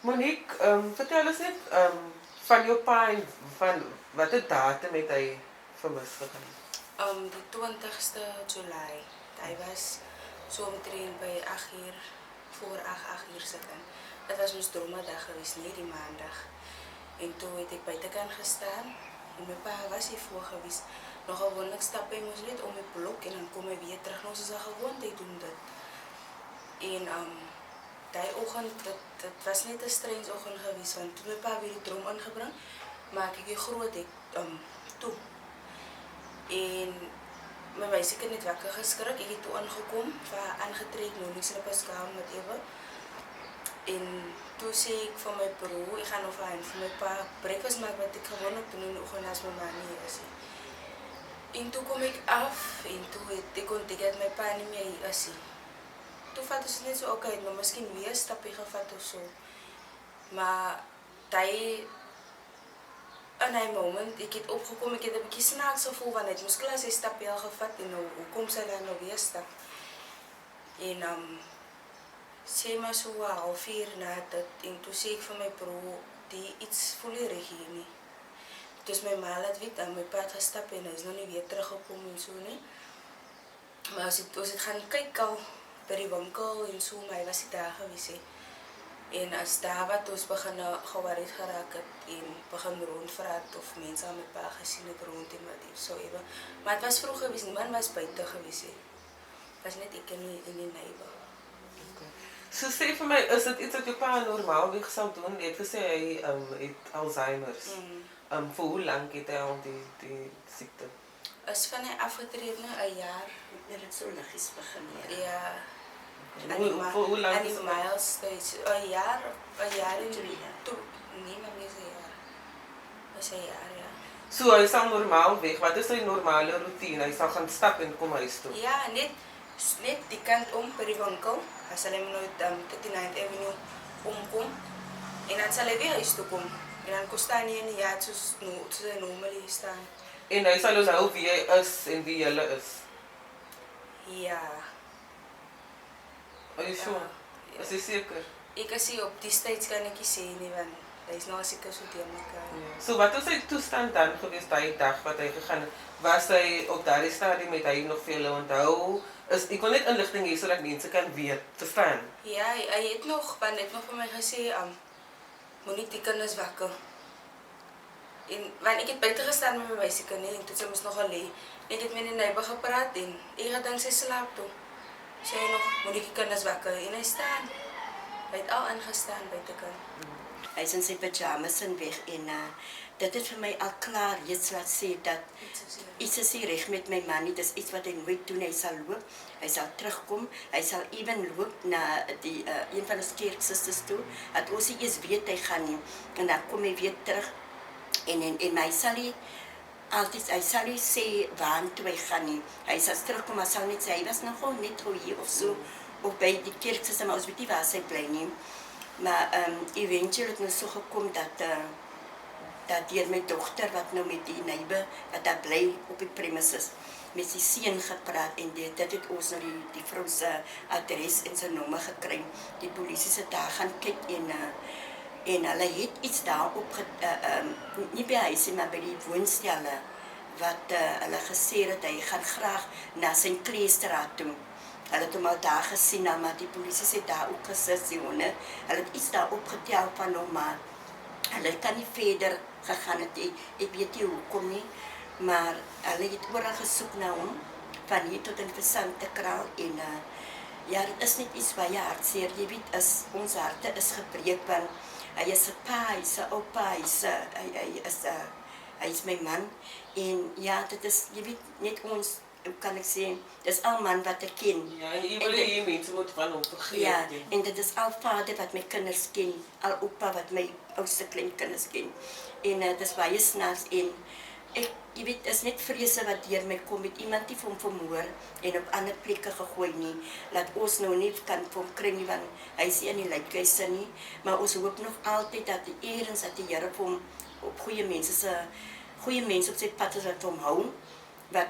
Monique, vertel eens net van jou pa en van watter datum het hy vermis gegaan? Die 20ste July. Hy was so omtrent by 8 uur, voor 8 uur zitten. Het was ons dromedag geweest, nie die maandag. En toen het ek buitekant gestaan en my pa was hier voor geweest. Nog gewoonlik stap hy mos net om die blok en dan kom hy weer terug. Nou soos 'n gewoonte doen dit. En die oggend, dit was net 'n strange oggend geweest want toe my pa weer die drom ingebring, maak ek die groot hek toe. En my meisie het net wakker geskrik. Ek het toe aangekom, vir aangetrek, nou niks in 'n paskaal met ewe. En toe sê ek vir my broer, ek gaan nou vir my pa breakfast maak wat ek gewoonlik doen in die oggend as my ma nie is. En toe kom ek af en toe het ek ontdek dat my pa nie meer hier is. Toe vat ons net so, okay, nou miskien weer 'n stapie gevat of so. Maar hy in hy moment, ek het opgekom, ek het 'n bietjie snaaks gevoel want het moes klaar sy stapie al gevat en nou hoekom sy dan nou weer stap. En sê maar so 'n halfuur na dit en toe sê ek vir my broer, die iets voel nie reg hier nie. Dus my ma laat weet aan my pa het gestap en hy is nog nie weer teruggekom en so nie. Maar ons het gaan kyk al by die winkel en so, maar hy was nie daar gewees. En as daar wat ons begin geworried geraak het en begin rondvraat of mense aan my pa gesien het rond en wat so ewe. Maar het was vroeg gewees, niemand was buite gewees. Het was net ek in die neighbor. So sê vir my, is dit iets wat jou pa normaalweg sal doen? Jy het gesê hy het Alzheimer's. Vir hoe lank het hy al die siekte? Is van hy afgetree nou 'n jaar. Het het so liggies begin, Ja. Hoe lang aan is die het? milestones, 'n jaar en 2 jaar. toe, nee, maar nie 'n jaar. Is 'n jaar, ja. So hy sal normaalweg, wat is sy normale routine? Hy sal gaan stap en kom huis toe. Ja, net die kant om by die winkel. Hy sal hom nou 39th Avenue omkom. En dan sal hy weer huis toe kom. En dan staan hy in die jaar soos hy normally staan. En hy sal onthou wie hy is en wie julle is. Ja. Are you sure? Ja. Is jy seker? Ek is nie op die steeds kan ek nie sê nie, want hy is nou seker so teen mekaar. Ja. So wat was sy toestand dan gewees daai dag wat hy gegaan het? Was hy op daardie stadium met hy nog vir julle onthou? Ek wil net inligting hê sodat mense kan weet, verstaan. Ja, hy het nog vir my gesê, moenie die kinders wakker. En want ek het buite gestaan met my meisiekie en toe sy moes nog al lê. Ek het met die neighbor gepraat en ek het dan sy slaap toe. Sê hy nog, moenie die kinders wakker en hy staan. Hy het al ingestaan buitekant. Hy is in sy pyjamas en weg en dit het vir my al klaar iets laat sê dat iets is nie reg met my man nie. Dis iets wat hy nooit doen. Hy sal loop, hy sal terugkom, hy sal even loop na die een van ons kerksusters toe, dat ons nie eens weet hy gaan nie. En dan kom hy weer terug en hy sal nie altyd, hy sal nie sê waar toe hy gaan nie. Hy sal terugkom, maar sal net sê, hy was nogal net hier of so, of by die kerksuster, maar ons weet nie waar sy bly nie. Maar eventueel het nou so gekom dat deur my dogter wat nou met die neighbor wat daar bly op die premises met sy seun gepraat en dit het ons nou die vrou se adres en sy nommer gekry. Die polisie se daar gaan kyk en hulle het iets daar op nie by huisie maar by die woonstelle wat hulle gesê het hy gaan graag na sy Kleestraat toe. Hulle het hom al daar gesien, maar die polisie sê daar ook gesit, die honde. Hulle het iets daar opgetel van hom, maar hulle kan nie verder gegaan het. Ek weet nie hoekom nie, maar hulle het oral gesoek na hom, van hier tot in Versante Kraal, en ja, dit is net iets baie hartseer. Jy weet, ons harte is gebreek, want hy is 'n pa, hy is 'n oupa, hy is my man, en ja, dit is, jy weet, net ons, hoe kan ek sê, dit is al man wat ek ken. Ja, en jy wil hê mense moet van hom vergeet. Ja, en dit is al vader wat my kinders ken, al oupa wat my oudste kleinkinders ken. En dit is baie snaaks en jy weet, is net vrese wat deur my kom, met iemand die vir hom vermoor en op ander plekke gegooi nie, laat ons nou nie kan vir hom kry nie, want hy is nie in die lijkhuise nie, maar ons hoop nog altyd dat die eerens, dat die Here vir hom op goeie mense op sy pad is wat hom hou, wat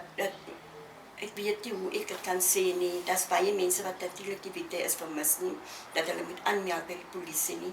ek weet nie hoe ek dit kan sê nie, daar's baie mense wat natuurlik die weet hy is vermis nie, dat hulle moet aanmeld by die polisie nie.